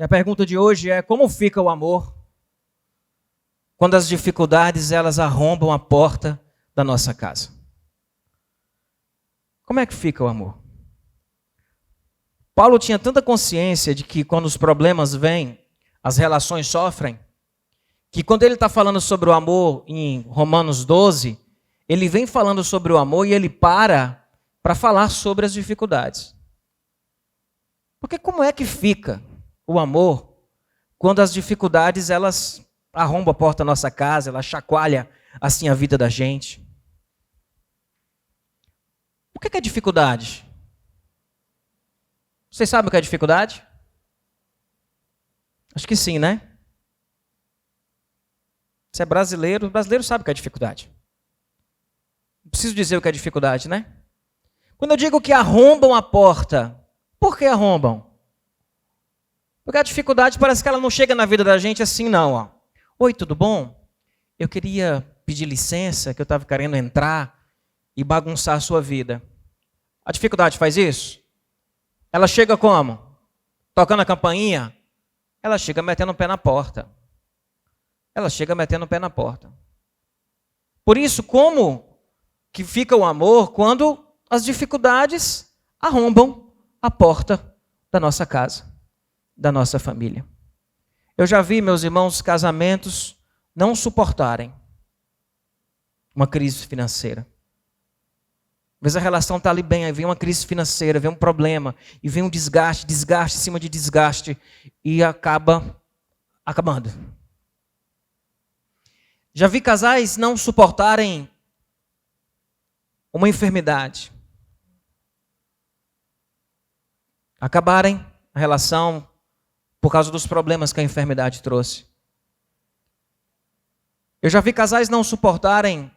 E a pergunta de hoje é: como fica o amor quando as dificuldades elas arrombam a porta da nossa casa? Como é que fica o amor? Paulo tinha tanta consciência de que quando os problemas vêm, as relações sofrem, que quando ele está falando sobre o amor em Romanos 12, ele vem falando sobre o amor e ele para falar sobre as dificuldades. Porque como é que fica o amor quando as dificuldades elas arrombam a porta da nossa casa, ela chacoalha assim a vida da gente? O que é dificuldade? Vocês sabem o que é dificuldade? Acho que sim, né? Você é brasileiro, o brasileiro sabe o que é dificuldade. Não preciso dizer o que é dificuldade, né? Quando eu digo que arrombam a porta, por que arrombam? Porque a dificuldade parece que ela não chega na vida da gente assim, não. Ó. Oi, tudo bom? Eu queria pedir licença, que eu estava querendo entrar e bagunçar a sua vida. A dificuldade faz isso? Ela chega como? Tocando a campainha? Ela chega metendo o pé na porta. Ela chega metendo o pé na porta. Por isso, como que fica o amor quando as dificuldades arrombam a porta da nossa casa, da nossa família? Eu já vi, meus irmãos, casamentos não suportarem uma crise financeira. Às vezes a relação está ali bem, aí vem uma crise financeira, vem um problema, e vem um desgaste em cima de desgaste, e acaba acabando. Já vi casais não suportarem uma enfermidade. Acabarem a relação por causa dos problemas que a enfermidade trouxe. Eu já vi casais não suportarem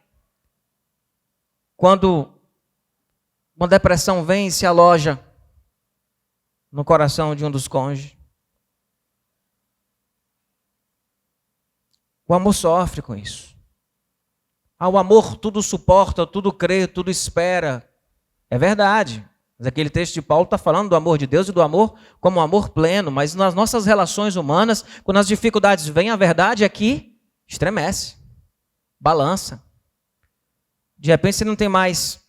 quando uma depressão vem e se aloja no coração de um dos cônjuges. O amor sofre com isso. O amor tudo suporta, tudo crê, tudo espera. É verdade. Mas aquele texto de Paulo está falando do amor de Deus e do amor como um amor pleno. Mas nas nossas relações humanas, quando as dificuldades vêm, a verdade é que estremece, balança. De repente você não tem mais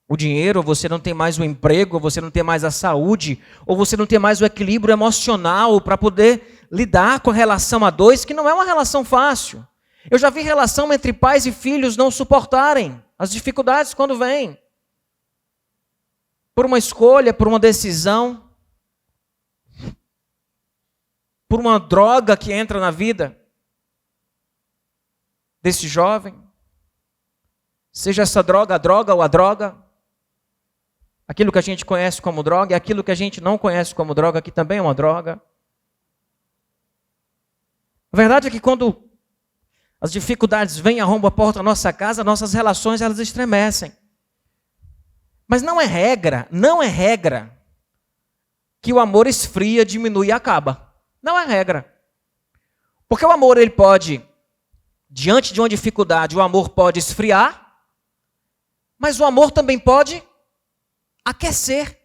o dinheiro, ou você não tem mais o emprego, ou você não tem mais a saúde, ou você não tem mais o equilíbrio emocional para poder lidar com a relação a dois, que não é uma relação fácil. Eu já vi relação entre pais e filhos não suportarem as dificuldades quando vêm. Por uma escolha, por uma decisão, por uma droga que entra na vida desse jovem. Seja essa droga, a droga ou a droga. Aquilo que a gente conhece como droga e aquilo que a gente não conhece como droga, que também é uma droga. A verdade é que quando as dificuldades vêm e arrombam a porta da nossa casa, nossas relações elas estremecem. Mas não é regra que o amor esfria, diminui e acaba. Não é regra. Porque o amor, ele pode, diante de uma dificuldade, o amor pode esfriar, mas o amor também pode aquecer.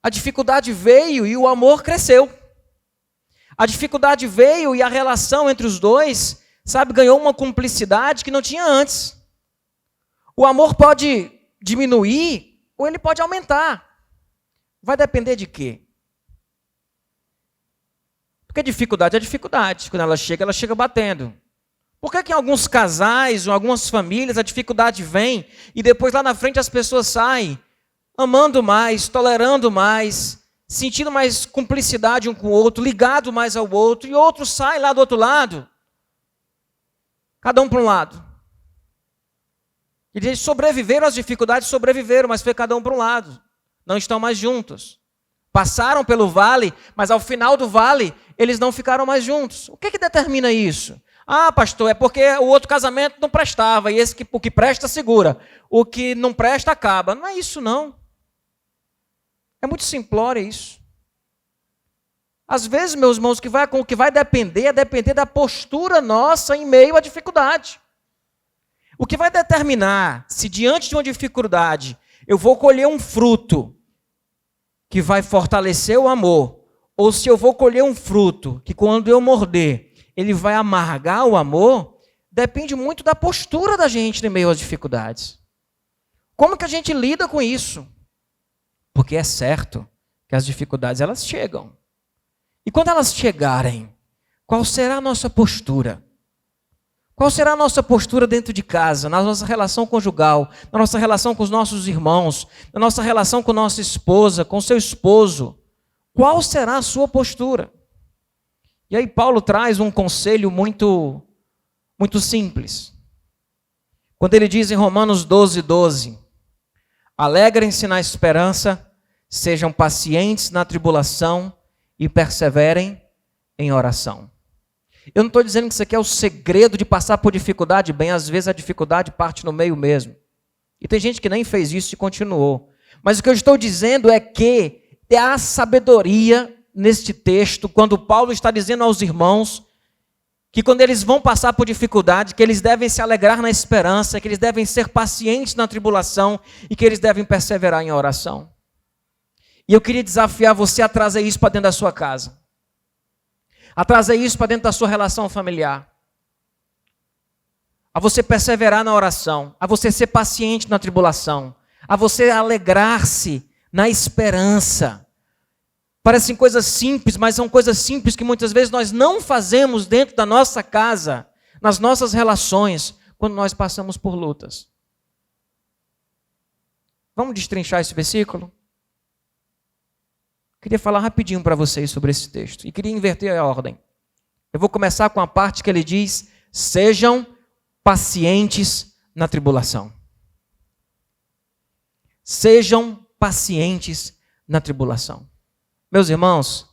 A dificuldade veio e o amor cresceu. A dificuldade veio e a relação entre os dois, ganhou uma cumplicidade que não tinha antes. O amor pode diminuir ou ele pode aumentar. Vai depender de quê? Porque dificuldade é dificuldade. Quando ela chega batendo. Por que em alguns casais, ou algumas famílias, a dificuldade vem e depois lá na frente as pessoas saem amando mais, tolerando mais, sentindo mais cumplicidade um com o outro, ligado mais ao outro, e outro sai lá do outro lado, cada um para um lado. Eles sobreviveram às dificuldades, mas foi cada um para um lado. Não estão mais juntos. Passaram pelo vale, mas ao final do vale, eles não ficaram mais juntos. O que determina isso? Pastor, é porque o outro casamento não prestava, e o que presta segura. O que não presta acaba. Não é isso, não. É muito simplório isso. Às vezes, meus irmãos, o que vai depender é depender da postura nossa em meio à dificuldade. O que vai determinar se diante de uma dificuldade eu vou colher um fruto que vai fortalecer o amor, ou se eu vou colher um fruto que quando eu morder, ele vai amargar o amor, depende muito da postura da gente em meio às dificuldades. Como que a gente lida com isso? Porque é certo que as dificuldades elas chegam. E quando elas chegarem, qual será a nossa postura? Qual será a nossa postura dentro de casa, na nossa relação conjugal, na nossa relação com os nossos irmãos, na nossa relação com nossa esposa, com seu esposo? Qual será a sua postura? E aí Paulo traz um conselho muito simples. Quando ele diz em Romanos 12:12, alegrem-se na esperança, sejam pacientes na tribulação e perseverem em oração. Eu não estou dizendo que isso aqui é o segredo de passar por dificuldade, bem, às vezes a dificuldade parte no meio mesmo. E tem gente que nem fez isso e continuou. Mas o que eu estou dizendo é que há sabedoria neste texto, quando Paulo está dizendo aos irmãos que quando eles vão passar por dificuldade, que eles devem se alegrar na esperança, que eles devem ser pacientes na tribulação e que eles devem perseverar em oração. E eu queria desafiar você a trazer isso para dentro da sua casa. A trazer isso para dentro da sua relação familiar. A você perseverar na oração. A você ser paciente na tribulação. A você alegrar-se na esperança. Parecem coisas simples, mas são coisas simples que muitas vezes nós não fazemos dentro da nossa casa, nas nossas relações, quando nós passamos por lutas. Vamos destrinchar esse versículo? Queria falar rapidinho para vocês sobre esse texto. E queria inverter a ordem. Eu vou começar com a parte que ele diz: sejam pacientes na tribulação. Sejam pacientes na tribulação. Meus irmãos,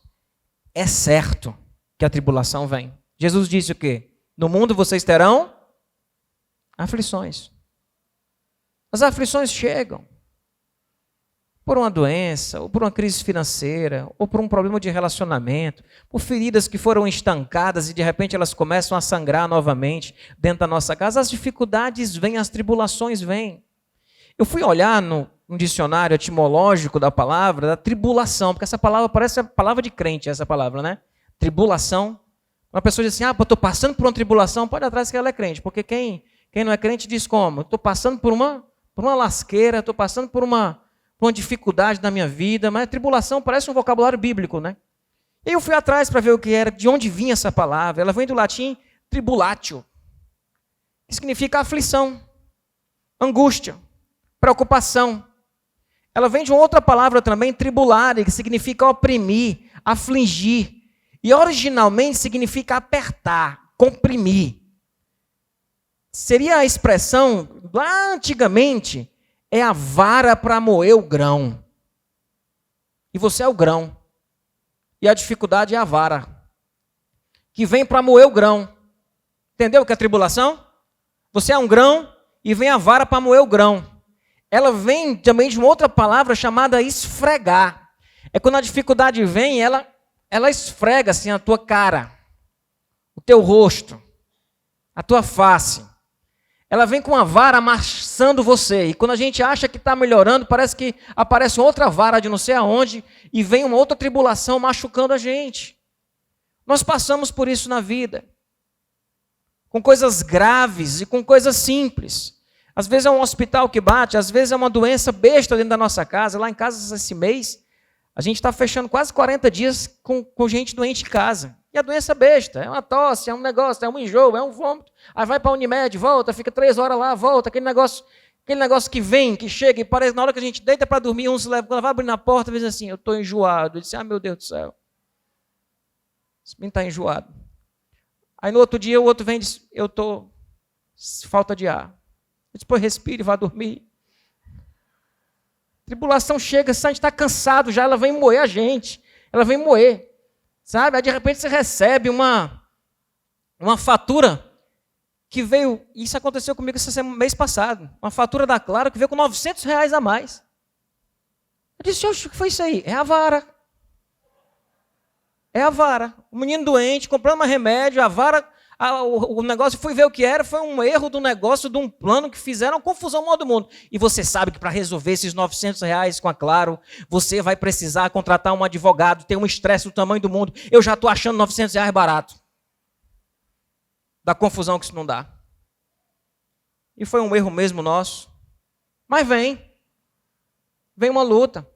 é certo que a tribulação vem. Jesus disse o quê? No mundo vocês terão aflições. As aflições chegam. Por uma doença, ou por uma crise financeira, ou por um problema de relacionamento, por feridas que foram estancadas e de repente elas começam a sangrar novamente dentro da nossa casa. As dificuldades vêm, as tribulações vêm. Eu fui olhar no dicionário etimológico da palavra, da tribulação, porque essa palavra parece a palavra de crente, essa palavra, né? Tribulação. Uma pessoa diz assim, eu estou passando por uma tribulação, pode ir atrás que ela é crente, porque quem não é crente diz como? Estou passando por uma lasqueira, estou passando por uma dificuldade na minha vida, mas tribulação parece um vocabulário bíblico, né? E eu fui atrás para ver o que era, de onde vinha essa palavra. Ela vem do latim tribulatio, que significa aflição, angústia, preocupação. Ela vem de uma outra palavra também, tribulare, que significa oprimir, afligir. E originalmente significa apertar, comprimir. Seria a expressão, lá antigamente, é a vara para moer o grão. E você é o grão. E a dificuldade é a vara, que vem para moer o grão. Entendeu o que é tribulação? Você é um grão e vem a vara para moer o grão. Ela vem também de uma outra palavra chamada esfregar. É quando a dificuldade vem, ela esfrega assim a tua cara, o teu rosto, a tua face. Ela vem com uma vara amassando você. E quando a gente acha que está melhorando, parece que aparece outra vara de não sei aonde e vem uma outra tribulação machucando a gente. Nós passamos por isso na vida. Com coisas graves e com coisas simples. Às vezes é um hospital que bate, às vezes é uma doença besta dentro da nossa casa. Lá em casa, esse mês, a gente está fechando quase 40 dias com gente doente em casa. E a doença besta, é uma tosse, é um negócio, é um enjoo, é um vômito. Aí vai para a Unimed, volta, fica 3 horas lá, volta. Aquele negócio que vem, que chega e parece, na hora que a gente deita para dormir, um se leva, quando vai abrir na porta, diz assim, eu estou enjoado. Eu disse, meu Deus do céu. Esse menino está enjoado. Aí no outro dia o outro vem e diz, eu estou falta de ar. Eu disse, pois respire, vá dormir. Tribulação chega, a gente está cansado já, ela vem moer a gente. Ela vem moer. Sabe? Aí de repente você recebe uma fatura que veio, isso aconteceu comigo esse mês passado, uma fatura da Claro que veio com R$900 a mais. Eu disse, oxe, o que foi isso aí? É a vara. É a vara. O menino doente, comprando um remédio, a vara o negócio, fui ver o que era, foi um erro do negócio, de um plano que fizeram, uma confusão maior do mundo. E você sabe que para resolver esses R$ 900 com a Claro, você vai precisar contratar um advogado, ter um estresse do tamanho do mundo. Eu já estou achando R$ 900 barato. Da confusão que isso não dá. E foi um erro mesmo nosso. Mas vem uma luta.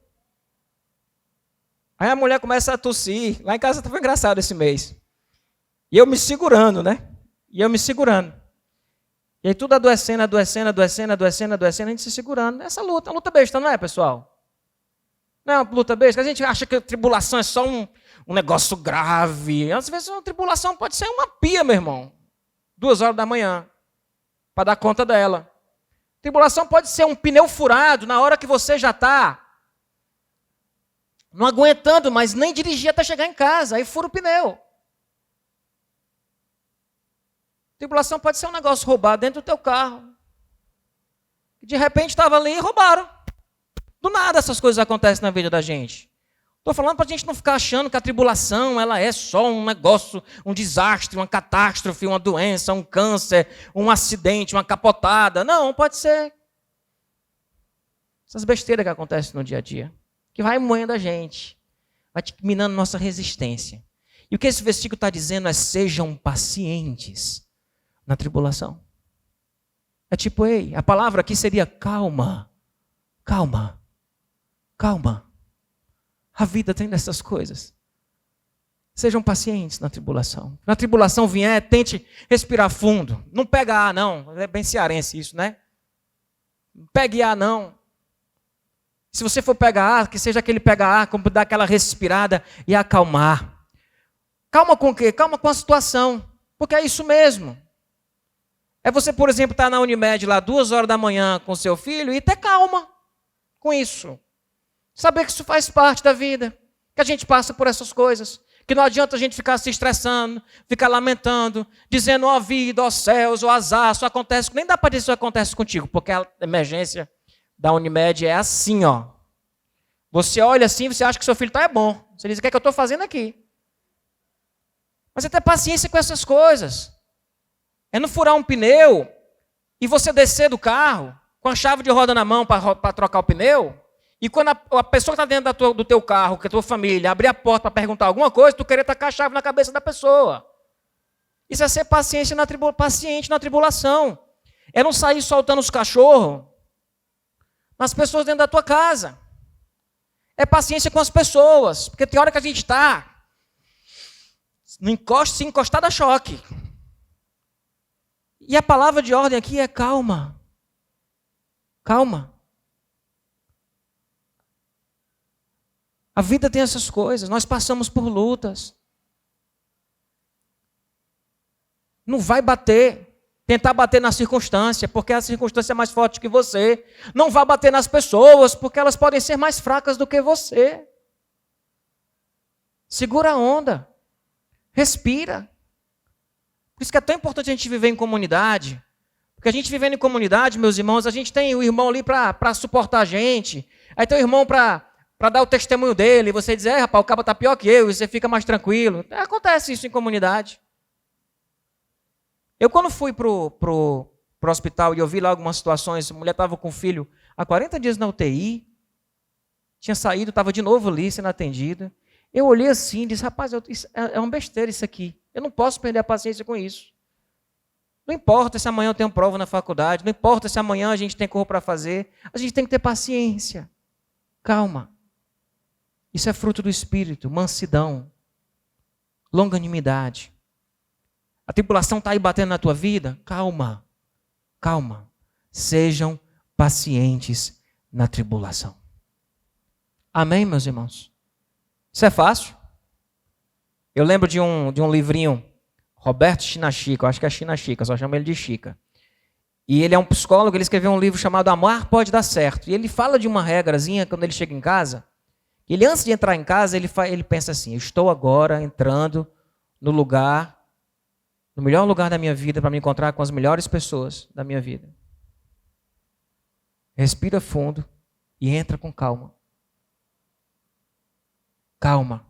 Aí a mulher começa a tossir. Lá em casa foi engraçado esse mês. E eu me segurando, né? E aí tudo adoecendo, a gente se segurando. Essa luta, uma luta besta, não é, pessoal? Não é uma luta besta? A gente acha que a tribulação é só um negócio grave. Às vezes uma tribulação pode ser uma pia, meu irmão. 2 horas da manhã. Para dar conta dela. Tribulação pode ser um pneu furado na hora que você já está não aguentando, mas nem dirigir até chegar em casa. Aí fura o pneu. Tribulação pode ser um negócio roubado dentro do teu carro. De repente estava ali e roubaram. Do nada essas coisas acontecem na vida da gente. Estou falando para a gente não ficar achando que a tribulação ela é só um negócio, um desastre, uma catástrofe, uma doença, um câncer, um acidente, uma capotada. Não, pode ser essas besteiras que acontecem no dia a dia, que vai moendo a gente, vai minando nossa resistência. E o que esse versículo está dizendo é: sejam pacientes na tribulação. É tipo, ei, a palavra aqui seria calma, calma, calma. A vida tem dessas coisas. Sejam pacientes na tribulação. Na tribulação vier, tente respirar fundo. Não pega ar, não. É bem cearense isso, né? Não pegue ar, não. Se você for pegar ar, que seja aquele pega ar, como dar aquela respirada e acalmar. Calma com o quê? Calma com a situação. Porque é isso mesmo. É você, por exemplo, estar na Unimed lá 2 horas da manhã com seu filho e ter calma com isso. Saber que isso faz parte da vida, que a gente passa por essas coisas, que não adianta a gente ficar se estressando, ficar lamentando, dizendo, ó vida, ó céus, ó azar, isso acontece, nem dá para dizer que isso acontece contigo, porque a emergência da Unimed é assim, ó. Você olha assim, você acha que seu filho está bom, você diz, o que é que eu estou fazendo aqui? Mas é ter paciência com essas coisas, é não furar um pneu e você descer do carro com a chave de roda na mão para trocar o pneu. E quando a pessoa que está dentro do teu carro, que é a tua família, abrir a porta para perguntar alguma coisa, tu querer tacar a chave na cabeça da pessoa. Isso é ser paciente na tribulação. É não sair soltando os cachorros nas pessoas dentro da tua casa. É paciência com as pessoas. Porque tem hora que a gente está, se encostar dá choque. E a palavra de ordem aqui é calma. Calma. A vida tem essas coisas, nós passamos por lutas. Não vai tentar bater na circunstância, porque a circunstância é mais forte que você. Não vai bater nas pessoas, porque elas podem ser mais fracas do que você. Segura a onda, respira. Por isso que é tão importante a gente viver em comunidade. Porque a gente vivendo em comunidade, meus irmãos, a gente tem o irmão ali para suportar a gente. Aí tem o irmão para dar o testemunho dele, e você diz, rapaz, o cara está pior que eu, e você fica mais tranquilo. Acontece isso em comunidade. Eu quando fui pro hospital e eu vi lá algumas situações, a mulher estava com o filho há 40 dias na UTI, tinha saído, estava de novo ali sendo atendida. Eu olhei assim e disse, rapaz, é uma besteira isso aqui. Eu não posso perder a paciência com isso. Não importa se amanhã eu tenho prova na faculdade, não importa se amanhã a gente tem coisa para fazer, a gente tem que ter paciência. Calma. Isso é fruto do Espírito, mansidão, longanimidade. A tribulação está aí batendo na tua vida? Calma, calma. Sejam pacientes na tribulação. Amém, meus irmãos? Isso é fácil? Eu lembro de um livrinho, Roberto Chinachica, eu acho que é Chinachica, eu só chamo ele de Chica. E ele é um psicólogo, ele escreveu um livro chamado Amar Pode Dar Certo. E ele fala de uma regrazinha quando ele chega em casa. Ele, antes de entrar em casa, ele pensa assim, eu estou agora entrando no melhor lugar da minha vida para me encontrar com as melhores pessoas da minha vida. Respira fundo e entra com calma. Calma.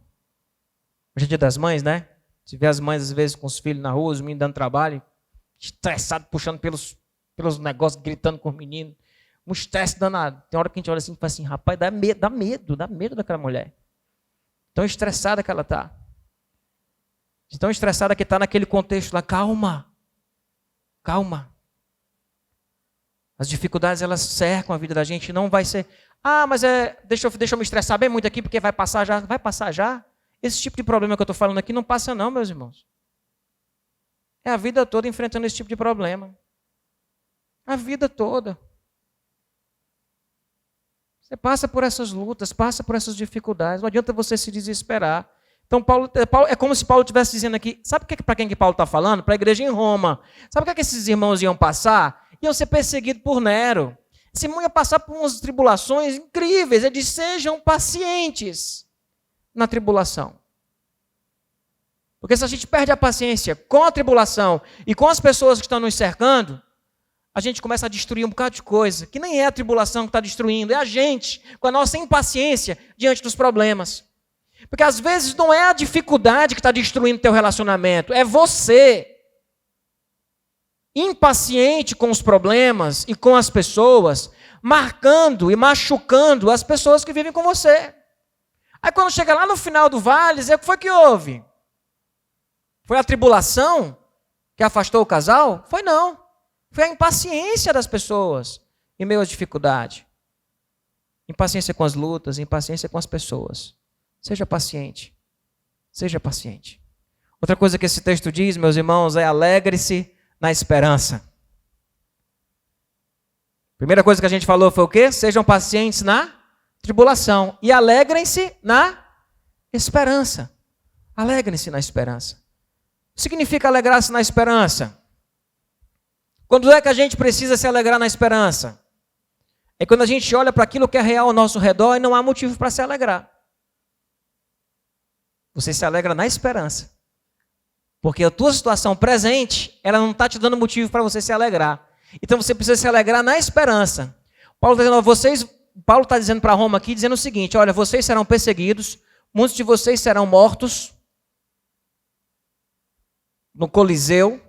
Hoje é Dia das Mães, né? Você vê as mães, às vezes, com os filhos na rua, os meninos dando trabalho, estressado, puxando pelos negócios, gritando com os meninos. Um estresse danado. Tem hora que a gente olha assim e fala assim, rapaz, dá medo daquela mulher. Tão estressada que ela está. Tão estressada que está naquele contexto lá. Calma. As dificuldades, elas cercam a vida da gente. Não vai ser, mas deixa eu me estressar bem muito aqui, porque vai passar já. Vai passar já? Esse tipo de problema que eu estou falando aqui não passa não, meus irmãos. É a vida toda enfrentando esse tipo de problema. A vida toda. Você passa por essas lutas, passa por essas dificuldades. Não adianta você se desesperar. Então, Paulo é como se Paulo estivesse dizendo aqui, sabe para quem que Paulo está falando? Para a igreja em Roma. Sabe o que esses irmãos iam passar? Iam ser perseguidos por Nero. Esse irmão ia passar por umas tribulações incríveis. Ele diz, sejam pacientes na tribulação. Porque se a gente perde a paciência com a tribulação e com as pessoas que estão nos cercando, a gente começa a destruir um bocado de coisa, que nem é a tribulação que está destruindo, é a gente, com a nossa impaciência diante dos problemas. Porque às vezes não é a dificuldade que está destruindo teu relacionamento, é você, impaciente com os problemas e com as pessoas, marcando e machucando as pessoas que vivem com você. Aí quando chega lá no final do vale, o que foi que houve? Foi a tribulação que afastou o casal? Foi não. Foi a impaciência das pessoas em meio à dificuldade. Impaciência com as lutas, impaciência com as pessoas. Seja paciente. Seja paciente. Outra coisa que esse texto diz, meus irmãos, é alegre-se na esperança. Primeira coisa que a gente falou foi o quê? Sejam pacientes na tribulação. E alegrem-se na esperança. Alegrem-se na esperança. O que significa alegrar-se na esperança? Quando é que a gente precisa se alegrar na esperança? É quando a gente olha para aquilo que é real ao nosso redor e não há motivo para se alegrar. Você se alegra na esperança. Porque a tua situação presente, ela não está te dando motivo para você se alegrar. Então você precisa se alegrar na esperança. Paulo está dizendo para Roma aqui, dizendo o seguinte, olha, vocês serão perseguidos, muitos de vocês serão mortos no Coliseu,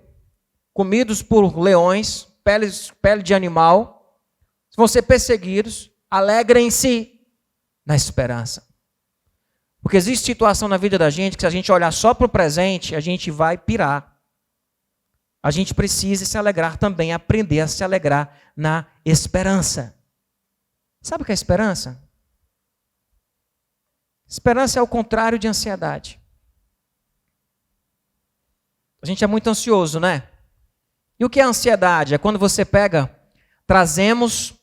comidos por leões, pele de animal, vão ser perseguidos, alegrem-se na esperança. Porque existe situação na vida da gente que se a gente olhar só para o presente, a gente vai pirar. A gente precisa se alegrar também, aprender a se alegrar na esperança. Sabe o que é esperança? Esperança é o contrário de ansiedade. A gente é muito ansioso, né? E o que é ansiedade? É quando você trazemos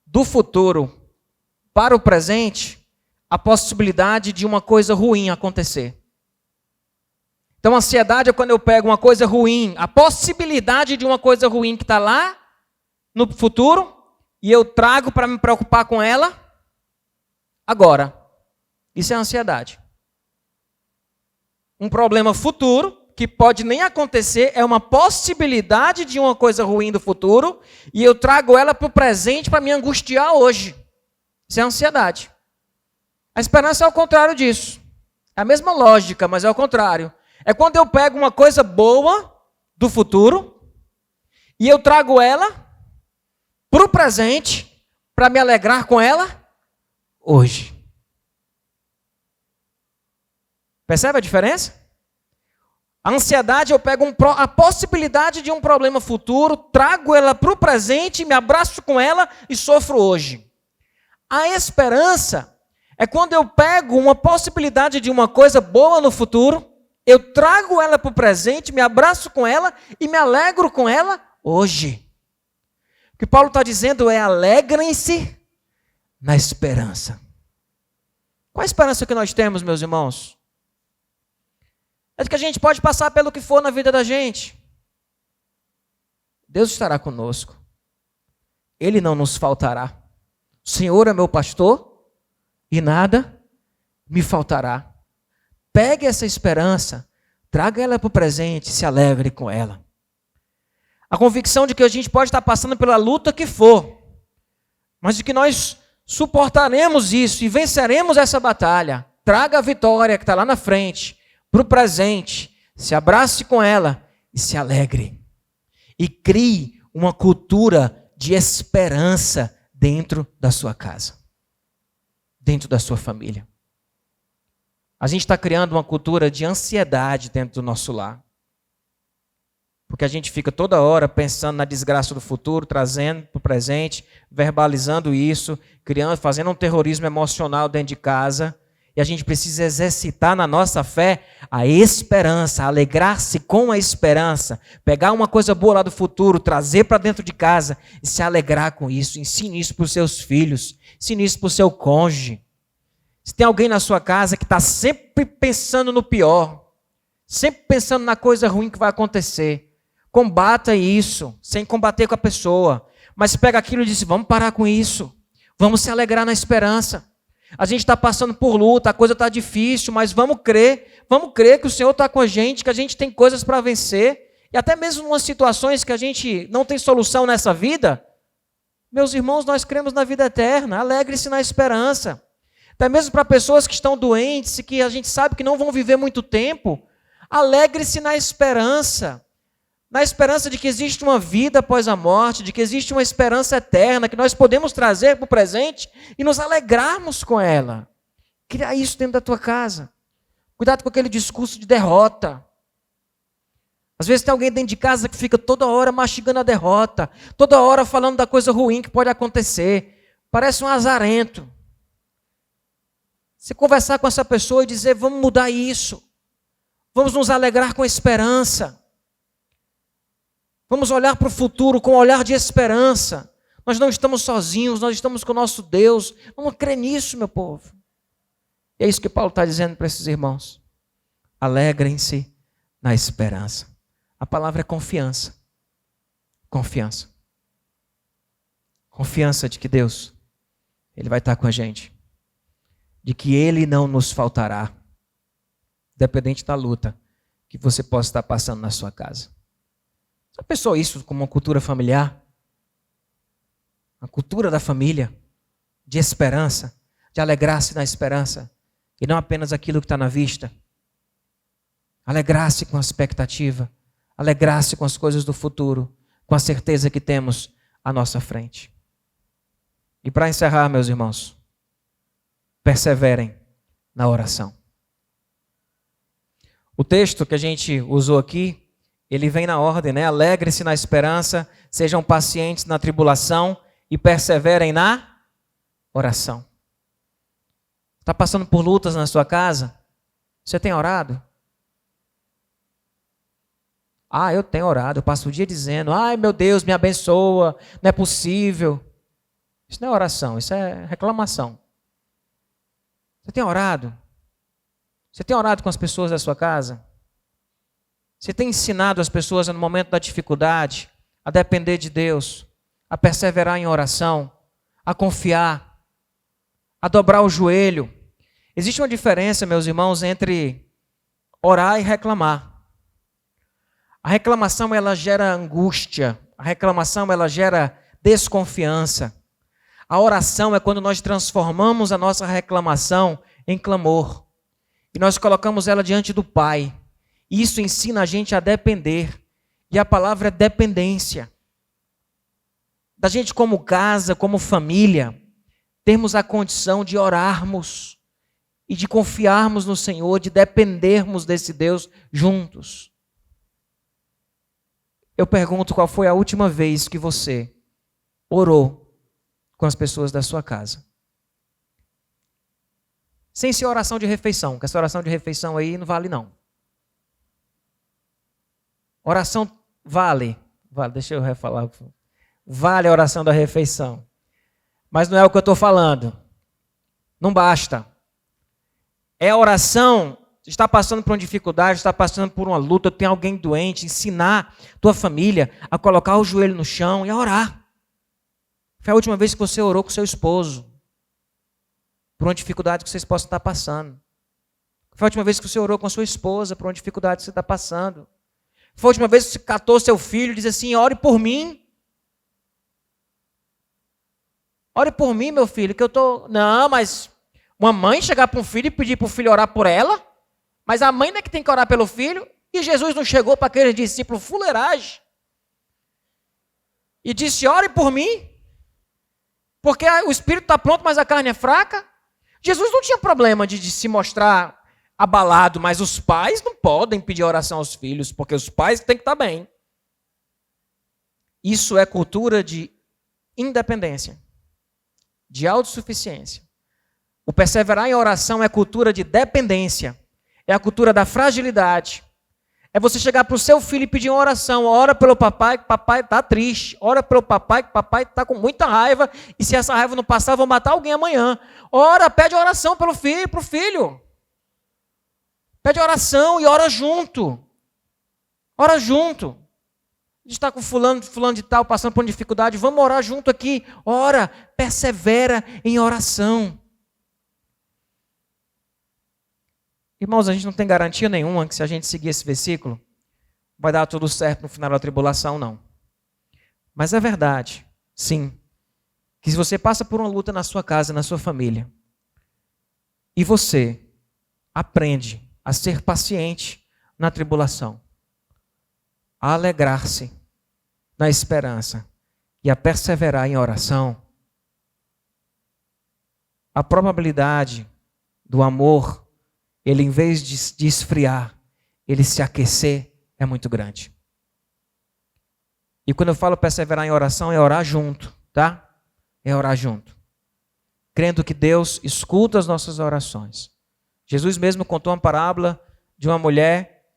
do futuro para o presente a possibilidade de uma coisa ruim acontecer. Então, ansiedade é quando eu pego uma coisa ruim, a possibilidade de uma coisa ruim que está lá no futuro, e eu trago para me preocupar com ela agora. Isso é ansiedade. Um problema futuro, que pode nem acontecer, é uma possibilidade de uma coisa ruim do futuro, e eu trago ela para o presente para me angustiar hoje. Isso é ansiedade. A esperança é o contrário disso. É a mesma lógica, mas é o contrário. É quando eu pego uma coisa boa do futuro, e eu trago ela para o presente, para me alegrar com ela hoje. Percebe a diferença? A ansiedade, eu pego a possibilidade de um problema futuro, trago ela para o presente, me abraço com ela e sofro hoje. A esperança é quando eu pego uma possibilidade de uma coisa boa no futuro, eu trago ela para o presente, me abraço com ela e me alegro com ela hoje. O que Paulo está dizendo é alegrem-se na esperança. Qual a esperança que nós temos, meus irmãos? É de que a gente pode passar pelo que for na vida da gente. Deus estará conosco. Ele não nos faltará. O Senhor é meu pastor e nada me faltará. Pegue essa esperança, traga ela para o presente, se alegre com ela. A convicção de que a gente pode estar passando pela luta que for, mas de que nós suportaremos isso e venceremos essa batalha. Traga a vitória que está lá na frente, para o presente, se abrace com ela e se alegre. E crie uma cultura de esperança dentro da sua casa, dentro da sua família. A gente está criando uma cultura de ansiedade dentro do nosso lar. Porque a gente fica toda hora pensando na desgraça do futuro, trazendo para o presente, verbalizando isso, criando, fazendo um terrorismo emocional dentro de casa. E a gente precisa exercitar na nossa fé a esperança, alegrar-se com a esperança, pegar uma coisa boa lá do futuro, trazer para dentro de casa e se alegrar com isso. Ensine isso para os seus filhos, ensine isso para o seu cônjuge. Se tem alguém na sua casa que está sempre pensando no pior, sempre pensando na coisa ruim que vai acontecer, combata isso, sem combater com a pessoa. Mas pega aquilo e diz, vamos parar com isso. Vamos se alegrar na esperança. A gente está passando por luta, a coisa está difícil, mas vamos crer que o Senhor está com a gente, que a gente tem coisas para vencer. E até mesmo em umas situações que a gente não tem solução nessa vida, meus irmãos, nós cremos na vida eterna. Alegre-se na esperança. Até mesmo para pessoas que estão doentes e que a gente sabe que não vão viver muito tempo, alegre-se na esperança. Na esperança de que existe uma vida após a morte, de que existe uma esperança eterna, que nós podemos trazer para o presente e nos alegrarmos com ela. Cria isso dentro da tua casa. Cuidado com aquele discurso de derrota. Às vezes tem alguém dentro de casa que fica toda hora mastigando a derrota, toda hora falando da coisa ruim que pode acontecer. Parece um azarento. Se conversar com essa pessoa e dizer, vamos mudar isso. Vamos nos alegrar com a esperança. Vamos olhar para o futuro com um olhar de esperança. Nós não estamos sozinhos, nós estamos com o nosso Deus. Vamos crer nisso, meu povo. E é isso que Paulo está dizendo para esses irmãos. Alegrem-se na esperança. A palavra é confiança. Confiança. Confiança de que Deus, Ele vai estar com a gente. De que Ele não nos faltará. Independente da luta que você possa estar passando na sua casa. Já pensou isso como uma cultura familiar? Uma cultura da família, de esperança, de alegrar-se na esperança, e não apenas aquilo que está na vista. Alegrar-se com a expectativa, alegrar-se com as coisas do futuro, com a certeza que temos à nossa frente. E para encerrar, meus irmãos, perseverem na oração. O texto que a gente usou aqui, ele vem na ordem, né? Alegre-se na esperança, sejam pacientes na tribulação e perseverem na oração. Está passando por lutas na sua casa? Você tem orado? Ah, eu tenho orado, eu passo o dia dizendo, ai meu Deus, me abençoa, não é possível. Isso não é oração, isso é reclamação. Você tem orado? Você tem orado com as pessoas da sua casa? Você tem ensinado as pessoas no momento da dificuldade a depender de Deus, a perseverar em oração, a confiar, a dobrar o joelho. Existe uma diferença, meus irmãos, entre orar e reclamar. A reclamação, ela gera angústia. A reclamação, ela gera desconfiança. A oração é quando nós transformamos a nossa reclamação em clamor. E nós colocamos ela diante do Pai. Isso ensina a gente a depender. E a palavra é dependência. Da gente como casa, como família, termos a condição de orarmos e de confiarmos no Senhor, de dependermos desse Deus juntos. Eu pergunto, qual foi a última vez que você orou com as pessoas da sua casa? Sem ser oração de refeição, que essa oração de refeição aí não vale não. Oração vale, deixa eu refalar. Vale a oração da refeição. Mas não é o que eu estou falando. Não basta. É a oração, está passando por uma dificuldade, está passando por uma luta, tem alguém doente, ensinar tua família a colocar o joelho no chão e a orar. Foi a última vez que você orou com seu esposo por uma dificuldade que vocês possam estar passando. Foi a última vez que você orou com a sua esposa por uma dificuldade que você está passando. Foi a última vez que você catou seu filho e disse assim, ore por mim. Ore por mim, meu filho, que eu estou... Não, mas uma mãe chegar para um filho e pedir para o filho orar por ela? Mas a mãe não é que tem que orar pelo filho? E Jesus não chegou para aqueles discípulos fuleiragem e disse: ore por mim, porque o espírito está pronto, mas a carne é fraca. Jesus não tinha problema de se mostrar abalado, mas os pais não podem pedir oração aos filhos, porque os pais têm que estar bem. Isso é cultura de independência, de autossuficiência. O perseverar em oração é cultura de dependência, é a cultura da fragilidade. É você chegar para o seu filho e pedir uma oração. Ora pelo papai, que papai está triste. Ora pelo papai, que papai está com muita raiva. E se essa raiva não passar, vou matar alguém amanhã. Ora, pede oração pelo filho, para o filho. Pede oração e ora junto. Ora junto. A gente está com fulano de tal, passando por uma dificuldade. Vamos orar junto aqui. Ora, persevera em oração. Irmãos, a gente não tem garantia nenhuma que se a gente seguir esse versículo, vai dar tudo certo no final da tribulação, não. Mas é verdade, sim, que se você passa por uma luta na sua casa, na sua família, e você aprende a ser paciente na tribulação, a alegrar-se na esperança e a perseverar em oração, a probabilidade do amor, ele, em vez de esfriar, ele se aquecer, é muito grande. E quando eu falo perseverar em oração, é orar junto, tá? É orar junto. Crendo que Deus escuta as nossas orações. Jesus mesmo contou uma parábola de uma mulher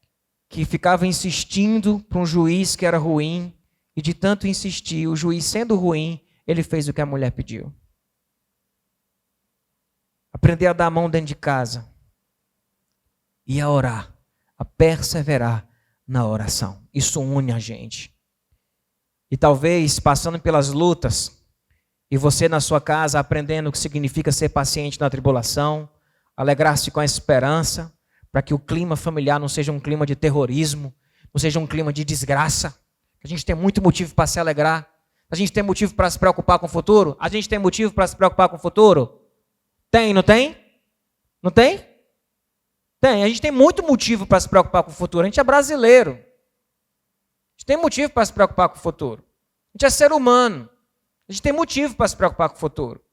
que ficava insistindo para um juiz que era ruim, e de tanto insistir, o juiz sendo ruim, ele fez o que a mulher pediu. Aprender a dar a mão dentro de casa. E a orar, a perseverar na oração. Isso une a gente. E talvez passando pelas lutas, e você na sua casa aprendendo o que significa ser paciente na tribulação, alegrar-se com a esperança, para que o clima familiar não seja um clima de terrorismo, não seja um clima de desgraça. A gente tem muito motivo para se alegrar. A gente tem motivo para se preocupar com o futuro? A gente tem motivo para se preocupar com o futuro? Tem, não tem? Não tem? Tem, a gente tem muito motivo para se preocupar com o futuro. A gente é brasileiro. A gente tem motivo para se preocupar com o futuro. A gente é ser humano. A gente tem motivo para se preocupar com o futuro.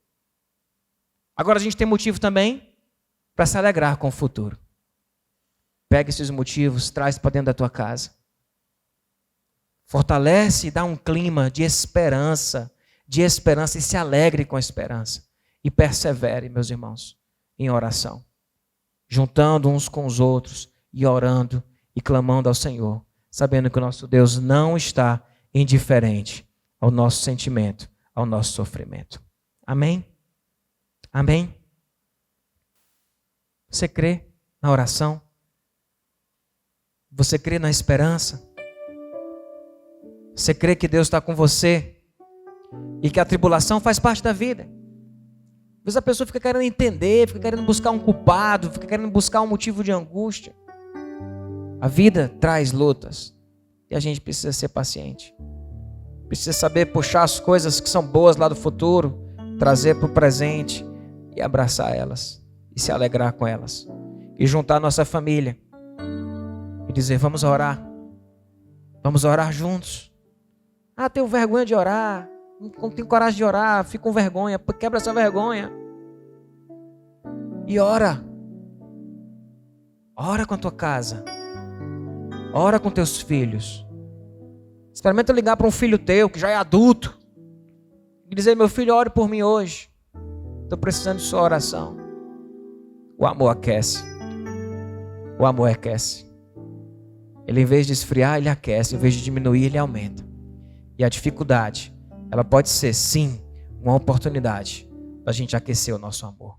Agora a gente tem motivo também para se alegrar com o futuro. Pega esses motivos, traz para dentro da tua casa. Fortalece e dá um clima de esperança e se alegre com a esperança. E persevere, meus irmãos, em oração. Juntando uns com os outros e orando e clamando ao Senhor, sabendo que o nosso Deus não está indiferente ao nosso sentimento, ao nosso sofrimento. Amém? Amém? Você crê na oração? Você crê na esperança? Você crê que Deus está com você e que a tribulação faz parte da vida? Às vezes a pessoa fica querendo entender, fica querendo buscar um culpado, fica querendo buscar um motivo de angústia. A vida traz lutas e a gente precisa ser paciente. Precisa saber puxar as coisas que são boas lá do futuro, trazer para o presente e abraçar elas e se alegrar com elas. E juntar a nossa família e dizer: vamos orar juntos. Ah, tenho vergonha de orar. Não tenho coragem de orar, fico com vergonha. Quebra essa vergonha. E ora. Ora com a tua casa. Ora com teus filhos. Experimenta ligar para um filho teu, que já é adulto. E dizer: meu filho, ore por mim hoje. Estou precisando de sua oração. O amor aquece. O amor aquece. Ele, em vez de esfriar, ele aquece. Em vez de diminuir, ele aumenta. E a dificuldade, ela pode ser, sim, uma oportunidade da gente aquecer o nosso amor.